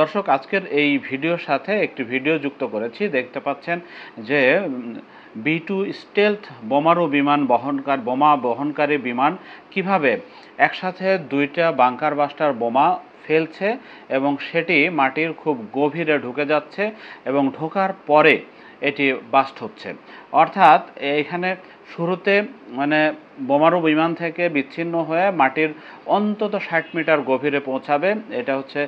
দর্শক, আজকের এই ভিডিওর সাথে একটি ভিডিও যুক্ত করেছি। দেখতে পাচ্ছেন যে B-2 স্টেলথ বোমা বহনকারী বিমান কিভাবে একসাথে দুইটা বাংকার বাস্টার বোমা ফেলছে এবং সেটি মাটির খুব গভীরে ঢুকে যাচ্ছে এবং ঢোকার পরে এটি বাস্ট হচ্ছে। অর্থাৎ এখানে শুরুতে বোমারু বিমান থেকে বিচ্ছিন্ন হয়ে মাটির অন্তত 60 মিটার গভীরে পৌঁছাবে। এটা হচ্ছে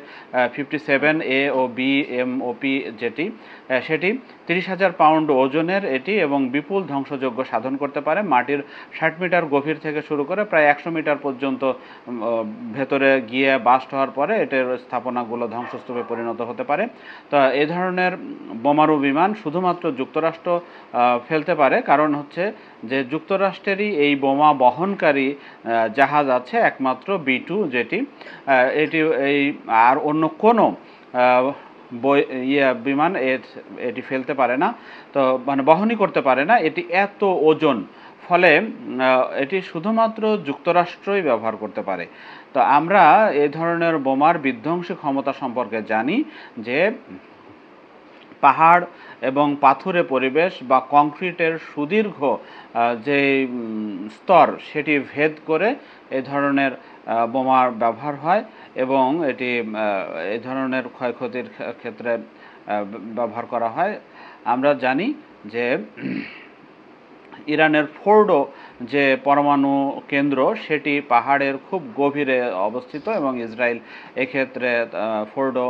57A ও BMOP সেটি 30,000 পাউন্ড ওজনের এটি এবং বিপুল ধ্বংসযজ্ঞ সাধন করতে পারে। মাটির 60 মিটার গভীর থেকে শুরু করে প্রায় 100 মিটার পর্যন্ত ভেতরে গিয়ে বাস্ট হওয়ার পরে এটার স্থাপনাগুলো ধ্বংসস্তূপে পরিণত হতে পারে। তো এই ধরনের বোমারু বিমান শুধুমাত্র যুক্তরাষ্ট্র ফেলতে পারে, কারণ হচ্ছে যে যুক্তরাষ্ট্রেরই এই বোমা বহনকারী জাহাজ আছে একমাত্র B-2, এটি আর অন্য কোনো বিমান এটি ফেলতে পারে না, তো বহনই করতে পারে না। এটি এত ওজন, ফলে এটি শুধুমাত্র যুক্তরাষ্ট্রই ব্যবহার করতে পারে। তো আমরা এই ধরনের বোমার বিধ্বংসী ক্ষমতা সম্পর্কে জানি যে পাহাড় এবং পাথুরে পরিবেশ বা কংক্রিটের সুদীর্ঘ যে স্তর সেটি ভেদ করে এই ধরনের বোমার ব্যবহার হয় এবং এটি এই ধরনের ক্ষয়ক্ষতির ক্ষেত্রে ব্যবহার করা হয়। আমরা জানি যে ইরানের ফোর্ডো যে পরমাণু কেন্দ্র সেটি পাহাড়ের খুব গভীরে অবস্থিত এবং ইসরায়েল এক্ষেত্রে ফোর্ডো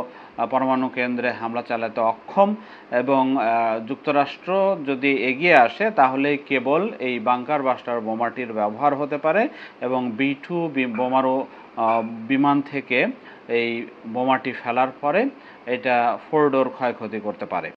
পরমাণু কেন্দ্রে হামলা চালাতে অক্ষম এবং যুক্তরাষ্ট্র যদি এগিয়ে আসে তাহলে কেবল এই বাংকার বাস্টার বোমাটির ব্যবহার হতে পারে এবং B-2 বোমারু বিমান থেকে এই বোমাটি ফেলার পরে এটা ফোর্ডোর ক্ষয়ক্ষতি করতে পারে।